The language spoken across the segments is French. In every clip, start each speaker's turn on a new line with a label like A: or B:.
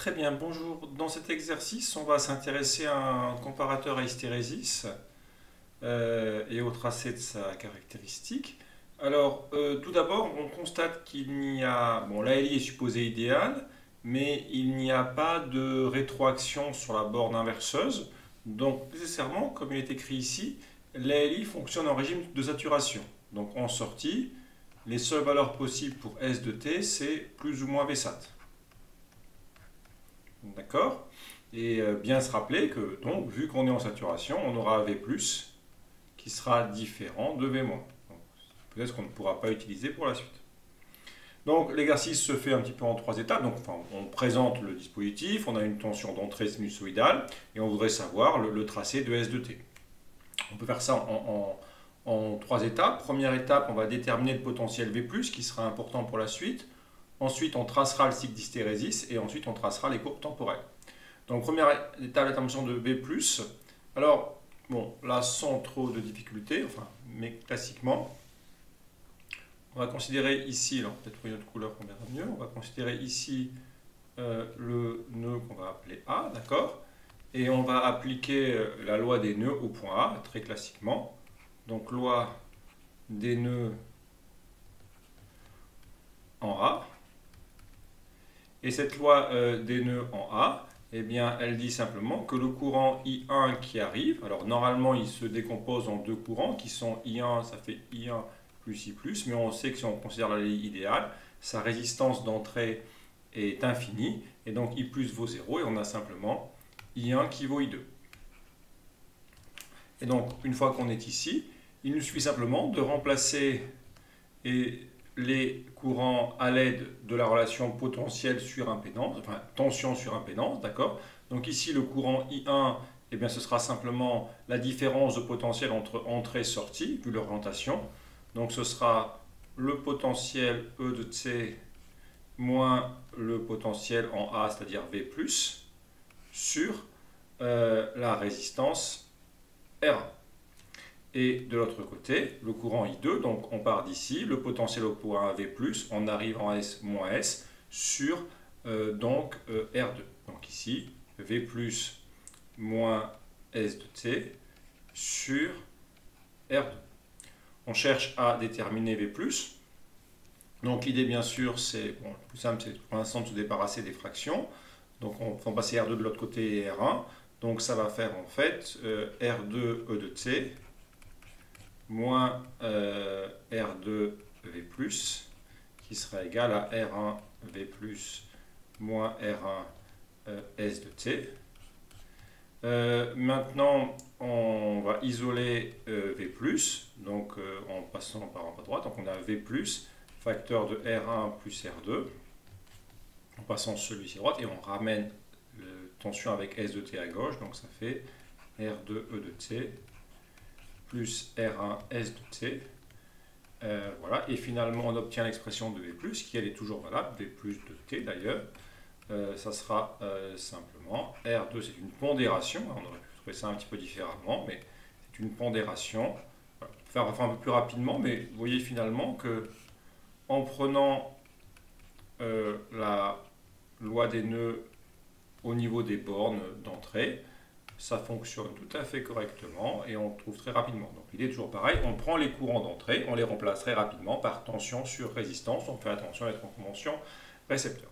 A: Très bien, bonjour. Dans cet exercice, on va s'intéresser à un comparateur à hystérésis et au tracé de sa caractéristique. Alors, tout d'abord, on constate qu'il n'y a... Bon, l'ALI est supposé idéal, mais il n'y a pas de rétroaction sur la borne inverseuse. Donc, nécessairement, comme il est écrit ici, l'ALI fonctionne en régime de saturation. Donc, en sortie, les seules valeurs possibles pour S de t, c'est plus ou moins Vsat. D'accord? Et bien se rappeler que, donc, vu qu'on est en saturation, on aura V+, qui sera différent de V-. Peut-être qu'on ne pourra pas utiliser pour la suite. Donc, l'exercice se fait un petit peu en trois étapes. Donc, enfin, on présente le dispositif, on a une tension d'entrée sinusoïdale, et on voudrait savoir le tracé de S de t. On peut faire ça en trois étapes. Première étape, on va déterminer le potentiel V+, qui sera important pour la suite. Ensuite, on tracera le cycle d'hystérésis et ensuite, on tracera les courbes temporelles. Donc, première étape, la détermination de V+. Alors, bon, là, sans trop de difficultés, enfin, mais classiquement, on va considérer ici, alors peut-être pour une autre couleur qu'on verra mieux, on va considérer ici le nœud qu'on va appeler A, d'accord? Et on va appliquer la loi des nœuds au point A, très classiquement. Donc, loi des nœuds en A. Et cette loi des nœuds en A, eh bien, elle dit simplement que le courant I1 qui arrive, alors normalement il se décompose en deux courants qui sont I1, ça fait I1 plus I+, mais on sait que si on considère la ligne idéale, sa résistance d'entrée est infinie, et donc I+ vaut 0, et on a simplement I1 qui vaut I2. Et donc, une fois qu'on est ici, il nous suffit simplement de remplacer les courants à l'aide de la relation potentielle sur impédance, enfin tension sur impédance, d'accord? Donc ici, le courant I1, eh bien, ce sera simplement la différence de potentiel entre entrée et sortie, vu l'orientation. Donc ce sera le potentiel E de T moins le potentiel en A, c'est-à-dire V+, sur la résistance R1. Et de l'autre côté, le courant I2, donc on part d'ici, le potentiel au point V+, on arrive en S moins S sur R2. Donc ici, V+, moins S de T sur R2. On cherche à déterminer V+. Donc l'idée, bien sûr, c'est, bon, le plus simple, c'est pour l'instant de se débarrasser des fractions. Donc on va passer R2 de l'autre côté et R1. Donc ça va faire en fait R2 E de T moins R2 V+, qui sera égal à R1 V+, moins R1 S de T. Maintenant, on va isoler V+, donc en passant par en bas à droite. Donc on a V+, facteur de R1 plus R2, en passant celui-ci à droite, et on ramène la tension avec S de T à gauche, donc ça fait R2 E de T plus R1 S de T. Voilà, et finalement on obtient l'expression de V+, qui elle est toujours valable, V+, de T d'ailleurs. Ça sera simplement R2, c'est une pondération, on aurait pu trouver ça un petit peu différemment, mais c'est une pondération. Voilà. On va faire un peu plus rapidement, mais vous voyez finalement que en prenant la loi des nœuds au niveau des bornes d'entrée, ça fonctionne tout à fait correctement et on trouve très rapidement. Donc l'idée est toujours pareil, on prend les courants d'entrée, on les remplace très rapidement par tension sur résistance, on fait attention à être en convention récepteur.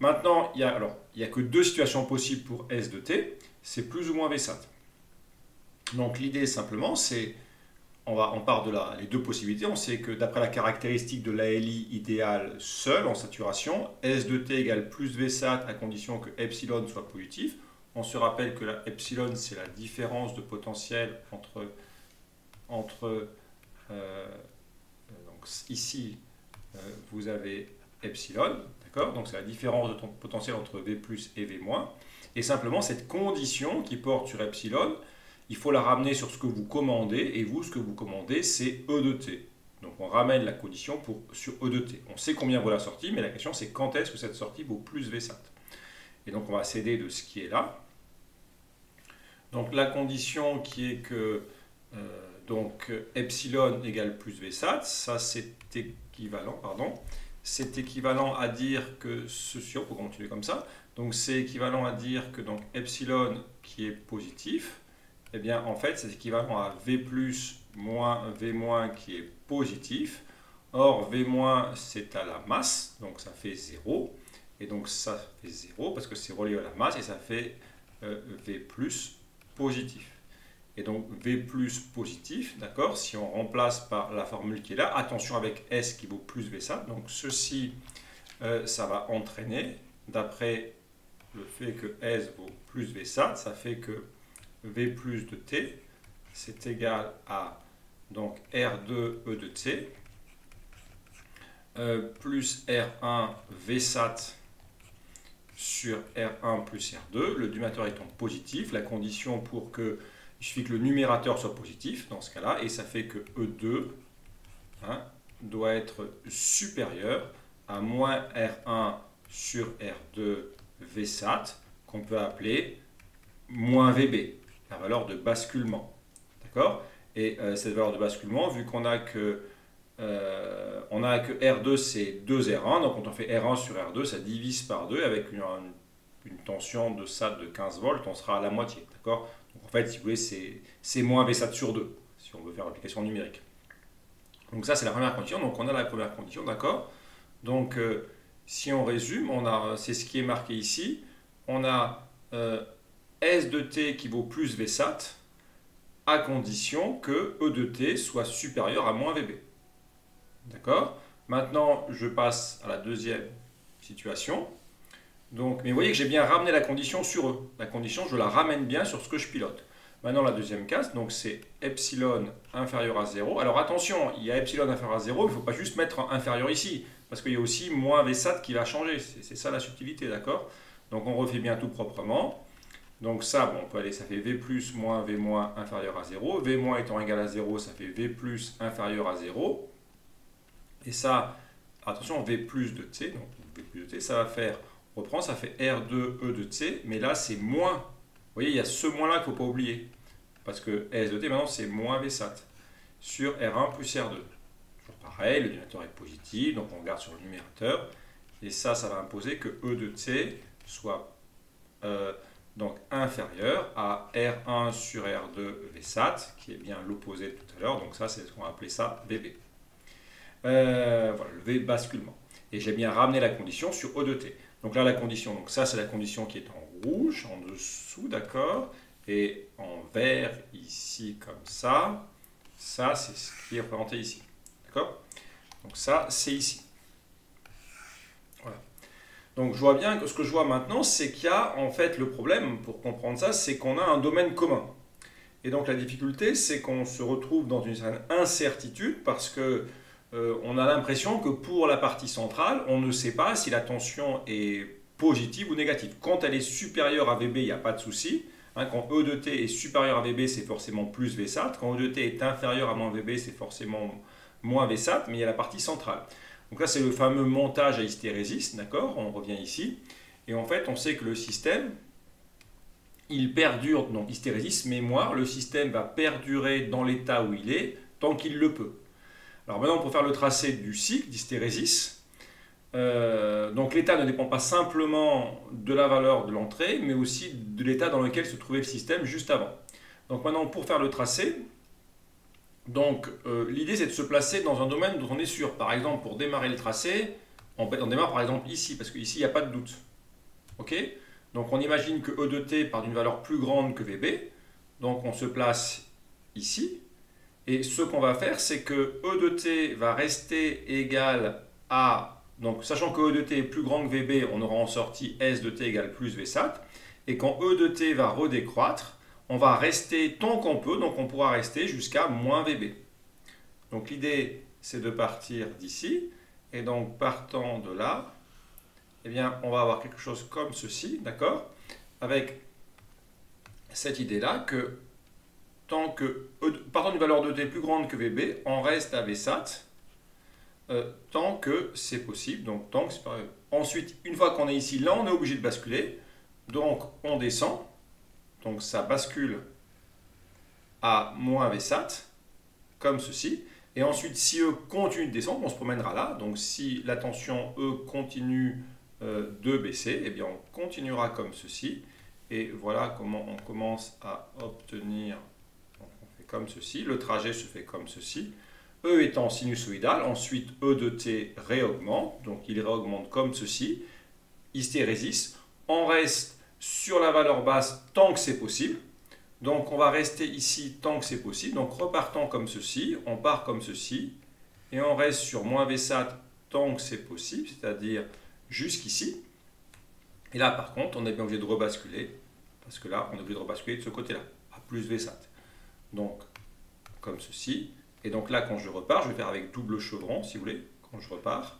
A: Maintenant, il n'y a que deux situations possibles pour S de T, c'est plus ou moins Vsat. Donc l'idée simplement, c'est, on part de là, les deux possibilités, on sait que d'après la caractéristique de l'ALI idéale seule en saturation, S de T égale plus Vsat à condition que epsilon soit positif. On se rappelle que la epsilon, c'est la différence de potentiel donc ici, vous avez epsilon, d'accord? Donc c'est la différence de ton potentiel entre V+ et V-. Et simplement, cette condition qui porte sur epsilon, il faut la ramener sur ce que vous commandez, et vous, ce que vous commandez, c'est E de T. Donc on ramène la condition sur E de T. On sait combien vaut la sortie, mais la question c'est quand est-ce que cette sortie vaut plus Vsat. Et donc on va s'aider de ce qui est là. Donc la condition qui est que epsilon égale plus Vsat, ça c'est équivalent, c'est équivalent à dire que ceci, on peut continuer comme ça, Donc c'est équivalent à dire que donc epsilon qui est positif, eh bien en fait c'est équivalent à V plus moins V moins qui est positif. Or V moins c'est à la masse, donc ça fait 0. Et donc ça fait 0 parce que c'est relié à la masse et ça fait V plus positif. Et donc V plus positif, d'accord, si on remplace par la formule qui est là, attention avec S qui vaut plus Vsat, donc ceci, ça va entraîner, d'après le fait que S vaut plus Vsat, ça fait que V plus de T, c'est égal à donc R2 E de T, plus R1 Vsat sur R1 plus R2, le dénominateur étant positif, la condition pour que il suffit que le numérateur soit positif dans ce cas-là, et ça fait que E2 doit être supérieur à moins R1 sur R2 Vsat, qu'on peut appeler moins VB, la valeur de basculement. D'accord? Et cette valeur de basculement, vu qu'on a que R2 c'est 2R1, donc quand on fait R1 sur R2, ça divise par 2 avec une tension de SAT de 15 volts, on sera à la moitié. D'accord? Donc en fait, si vous voulez, c'est moins Vsat sur 2, si on veut faire l'application numérique. Donc ça, c'est la première condition. Donc on a la première condition, d'accord? Donc si on résume, c'est ce qui est marqué ici. On a S de t qui vaut plus Vsat, à condition que E de t soit supérieur à moins VB. D'accord? Maintenant, je passe à la deuxième situation. Donc, mais vous voyez que j'ai bien ramené la condition sur E. La condition, je la ramène bien sur ce que je pilote. Maintenant, la deuxième case, donc c'est epsilon inférieur à 0. Alors attention, il y a epsilon inférieur à 0, il ne faut pas juste mettre inférieur ici, parce qu'il y a aussi moins Vsat qui va changer. C'est ça la subtilité, d'accord? Donc on refait bien tout proprement. Donc ça, bon, on peut aller, ça fait V plus moins V moins inférieur à 0. V moins étant égal à 0, ça fait V plus inférieur à 0. Et ça, attention, V plus de t, donc V plus de t, ça va faire, on reprend, ça fait R2 E de t, mais là c'est moins. Vous voyez, il y a ce moins là qu'il ne faut pas oublier. Parce que S de t maintenant c'est moins Vsat sur R1 plus R2. Toujours pareil, le dénominateur est positif, donc on regarde sur le numérateur. Et ça va imposer que E de t soit donc inférieur à R1 sur R2 Vsat, qui est bien l'opposé de tout à l'heure. Donc ça, c'est ce qu'on va appeler ça VB. Voilà, le V basculement. Et j'ai bien ramené la condition sur E de t. Donc là, la condition, donc ça, c'est la condition qui est en rouge, en dessous, d'accord? Et en vert, ici, comme ça, c'est ce qui est représenté ici. D'accord? Donc ça, c'est ici. Voilà. Donc je vois bien que ce que je vois maintenant, c'est qu'il y a, en fait, le problème, pour comprendre ça, c'est qu'on a un domaine commun. Et donc la difficulté, c'est qu'on se retrouve dans une certaine incertitude, parce que on a l'impression que pour la partie centrale, on ne sait pas si la tension est positive ou négative. Quand elle est supérieure à VB, il n'y a pas de souci. Quand E de t est supérieur à VB, c'est forcément plus Vsat. Quand E de t est inférieur à moins VB, c'est forcément moins Vsat, mais il y a la partie centrale. Donc là, c'est le fameux montage à hystérésis, d'accord? On revient ici. Et en fait, on sait que le système, il perdure, donc hystérésis, mémoire, le système va perdurer dans l'état où il est tant qu'il le peut. Alors maintenant, pour faire le tracé du cycle d'hystérésis, donc l'état ne dépend pas simplement de la valeur de l'entrée, mais aussi de l'état dans lequel se trouvait le système juste avant. Donc maintenant, pour faire le tracé, l'idée c'est de se placer dans un domaine dont on est sûr. Par exemple, pour démarrer le tracé, on démarre par exemple ici, parce qu'ici il n'y a pas de doute. Ok? Donc on imagine que E de t part d'une valeur plus grande que VB, donc on se place ici. Et ce qu'on va faire, c'est que E de t va rester égal à, donc sachant que E de t est plus grand que VB, on aura en sorti S de t égale plus Vsat. Et quand E de t va redécroître, on va rester tant qu'on peut, donc on pourra rester jusqu'à moins VB. Donc l'idée, c'est de partir d'ici. Et donc partant de là, eh bien, on va avoir quelque chose comme ceci, d'accord? Avec cette idée-là que tant que, partant d'une valeur de t plus grande que VB, on reste à Vsat tant que c'est possible. Donc, tant que c'est pas... Ensuite, une fois qu'on est ici, là, on est obligé de basculer. Donc, on descend. Donc, ça bascule à moins Vsat, comme ceci. Et ensuite, si E continue de descendre, on se promènera là. Donc, si la tension E continue de baisser, eh bien on continuera comme ceci. Et voilà comment on commence à obtenir, donc on fait comme ceci, le trajet se fait comme ceci, E étant sinusoïdal, ensuite E de t réaugmente, donc il réaugmente comme ceci, hystérésis, on reste sur la valeur basse tant que c'est possible, donc on va rester ici tant que c'est possible, donc repartant comme ceci, on part comme ceci, et on reste sur moins Vsat tant que c'est possible, c'est-à-dire jusqu'ici. Et là, par contre, on est bien obligé de rebasculer, parce que là, on est obligé de rebasculer de ce côté-là, à plus Vsat. Donc, comme ceci. Et donc là, quand je repars, je vais faire avec double chevron, si vous voulez. Quand je repars,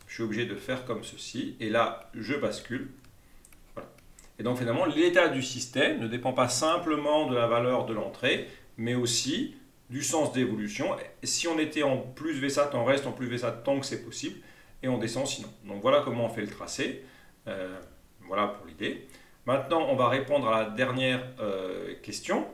A: je suis obligé de faire comme ceci. Et là, je bascule. Voilà. Et donc, finalement, l'état du système ne dépend pas simplement de la valeur de l'entrée, mais aussi du sens d'évolution. Si on était en plus Vsat, on reste en plus Vsat tant que c'est possible. Et on descend sinon. Donc, voilà comment on fait le tracé. Voilà pour l'idée. Maintenant, on va répondre à la dernière question,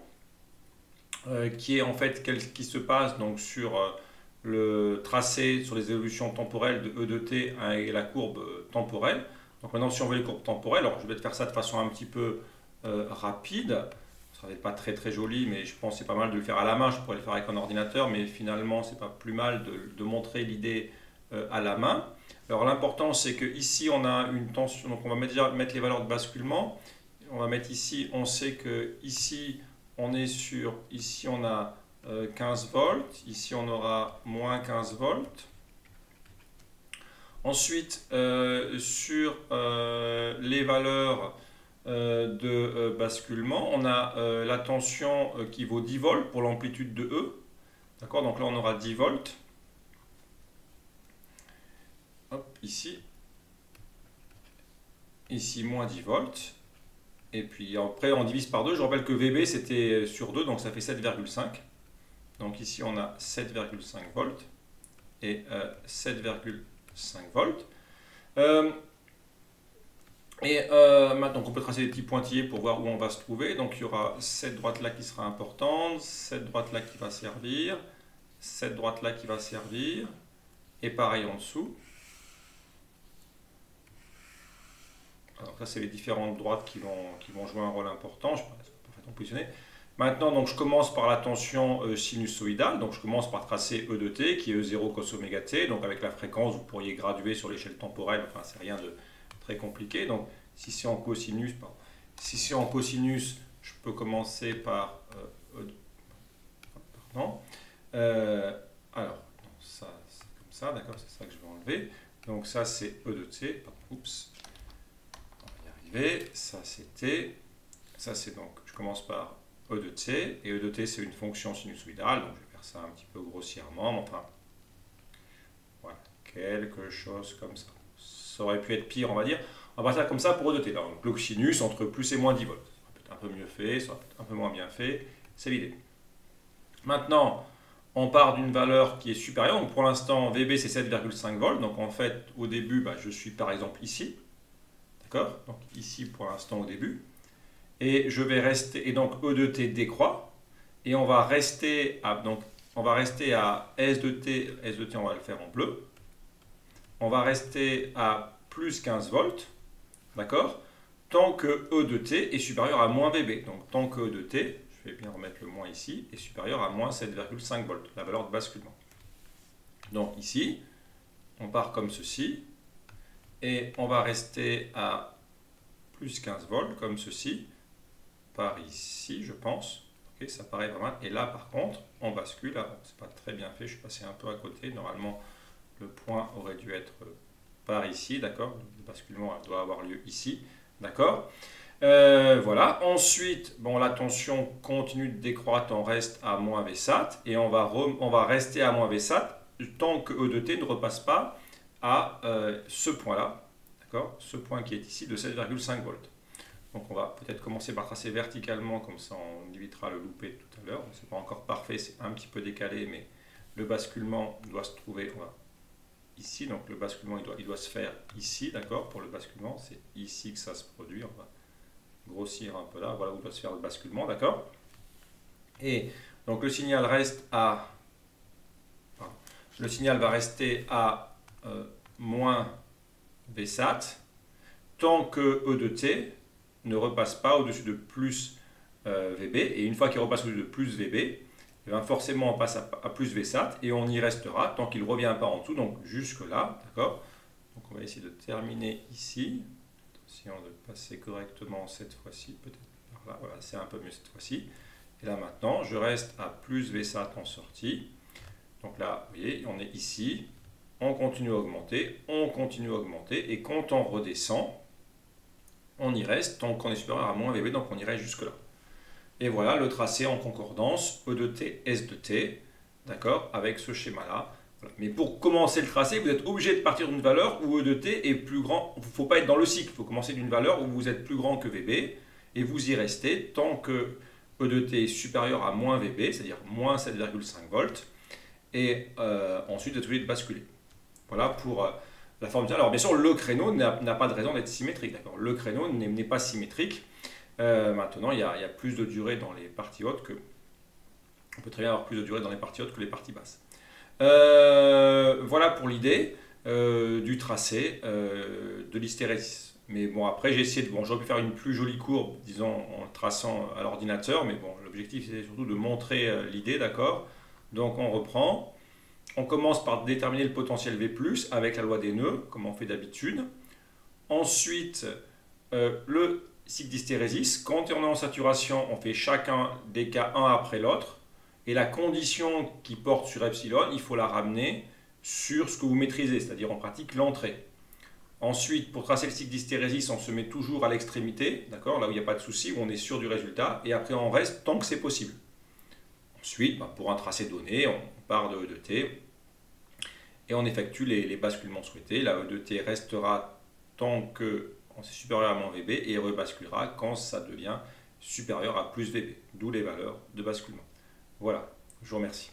A: qui est en fait qu'est-ce qui se passe donc, sur le tracé, sur les évolutions temporelles de E de t et la courbe temporelle. Donc maintenant, si on veut les courbes temporelles, alors je vais faire ça de façon un petit peu rapide. Ça n'est pas très très joli, mais je pense que c'est pas mal de le faire à la main. Je pourrais le faire avec un ordinateur, mais finalement, c'est pas plus mal de montrer l'idée à la main. Alors l'important c'est que ici on a une tension, donc on va déjà mettre les valeurs de basculement. On va mettre ici, on sait que ici on est sur, ici on a 15 volts, ici on aura moins 15 volts. Ensuite sur les valeurs de basculement, on a la tension qui vaut 10 volts pour l'amplitude de E. D'accord, donc là on aura 10 volts. Hop, ici, moins 10 volts, et puis après on divise par 2, je rappelle que VB c'était sur 2, donc ça fait 7,5, donc ici on a 7,5 volts, et 7,5 volts, maintenant on peut tracer des petits pointillés pour voir où on va se trouver, donc il y aura cette droite là qui sera importante, cette droite là qui va servir, cette droite là qui va servir, et pareil en dessous. Alors ça, c'est les différentes droites qui vont jouer un rôle important. Je ne vais pas parfaitement positionner. Maintenant, donc, je commence par la tension sinusoïdale. Donc, je commence par tracer E de t, qui est E0 cos oméga t. Donc, avec la fréquence, vous pourriez graduer sur l'échelle temporelle. Enfin, c'est rien de très compliqué. Donc, si c'est en cosinus, je peux commencer par pardon. Alors, ça, c'est comme ça, d'accord, c'est ça que je vais enlever. Donc, ça, c'est E de t. Oups. Ça c'était, ça c'est donc, je commence par E de t, et E de t c'est une fonction sinusoïdale, donc je vais faire ça un petit peu grossièrement, enfin, voilà, quelque chose comme ça. Ça aurait pu être pire, on va dire. On va faire comme ça pour E de t. Donc le sinus entre plus et moins 10 volts. Ça peut être un peu mieux fait, ça peut être un peu moins bien fait, c'est l'idée. Maintenant, on part d'une valeur qui est supérieure, donc pour l'instant VB c'est 7,5 volts, donc en fait au début je suis par exemple ici. Donc ici pour l'instant au début. Et je vais rester, et donc E de t décroît. Et on va rester à, S de t on va le faire en bleu. On va rester à plus 15 volts. D'accord, tant que E de t est supérieur à moins VB. Donc tant que E de t, je vais bien remettre le moins ici, est supérieur à moins 7,5 volts, la valeur de basculement. Donc ici, on part comme ceci. Et on va rester à plus 15 volts, comme ceci, par ici, je pense. Okay, ça paraît vraiment. Et là, par contre, on bascule. Ah, c'est pas très bien fait, je suis passé un peu à côté. Normalement, le point aurait dû être par ici, d'accord. Le basculement doit avoir lieu ici, d'accord. Voilà. Ensuite, bon, la tension continue de décroître, on reste à moins Vsat. Et on va rester à moins Vsat tant que E de t ne repasse pas à ce point-là, d'accord, ce point qui est ici de 7,5 volts. Donc on va peut-être commencer par tracer verticalement, comme ça on évitera le loupé tout à l'heure. C'est pas encore parfait, c'est un petit peu décalé, mais le basculement doit se trouver ici. Donc le basculement il doit se faire ici, d'accord. Pour le basculement, c'est ici que ça se produit. On va grossir un peu là, voilà où doit se faire le basculement, d'accord. Et donc le signal reste à, le signal va rester à moins VSAT, tant que E de t ne repasse pas au-dessus de plus VB. Et une fois qu'il repasse au-dessus de plus VB, eh bien forcément on passe à plus VSAT et on y restera tant qu'il ne revient pas en dessous, donc jusque là, d'accord? Donc on va essayer de terminer ici. Attention de passer correctement cette fois-ci, peut-être par là, voilà, c'est un peu mieux cette fois-ci. Et là maintenant, je reste à plus VSAT en sortie. Donc là, vous voyez, on est ici, on continue à augmenter, et quand on redescend, on y reste tant qu'on est supérieur à moins VB, donc on irait jusque là. Et voilà le tracé en concordance E de t, S de t, d'accord, avec ce schéma-là. Voilà. Mais pour commencer le tracé, vous êtes obligé de partir d'une valeur où E de t est plus grand. Il ne faut pas être dans le cycle, il faut commencer d'une valeur où vous êtes plus grand que VB, et vous y restez tant que E de t est supérieur à moins VB, c'est-à-dire moins 7,5 volts, et ensuite vous êtes obligé de basculer. Voilà pour la forme. Alors bien sûr, le créneau n'a pas de raison d'être symétrique, d'accord. Le créneau n'est pas symétrique. Maintenant, il y a plus de durée dans les parties hautes que... On peut très bien avoir plus de durée dans les parties hautes que les parties basses. Voilà pour l'idée du tracé de l'hystérésis. Mais bon, après, j'ai essayé de... Bon, j'aurais pu faire une plus jolie courbe, disons, en traçant à l'ordinateur, mais bon, l'objectif, c'était surtout de montrer l'idée, d'accord. Donc, on reprend. On commence par déterminer le potentiel V+, avec la loi des nœuds, comme on fait d'habitude. Ensuite, le cycle d'hystérésis, quand on est en saturation, on fait chacun des cas un après l'autre. Et la condition qui porte sur epsilon, il faut la ramener sur ce que vous maîtrisez, c'est-à-dire en pratique l'entrée. Ensuite, pour tracer le cycle d'hystérésis, on se met toujours à l'extrémité, d'accord, là où il n'y a pas de souci, où on est sûr du résultat, et après on reste tant que c'est possible. Ensuite, pour un tracé donné, on part de E de t, et on effectue les basculements souhaités. La E de t restera tant que c'est supérieur à moins VB, et rebasculera quand ça devient supérieur à plus VB, d'où les valeurs de basculement. Voilà, je vous remercie.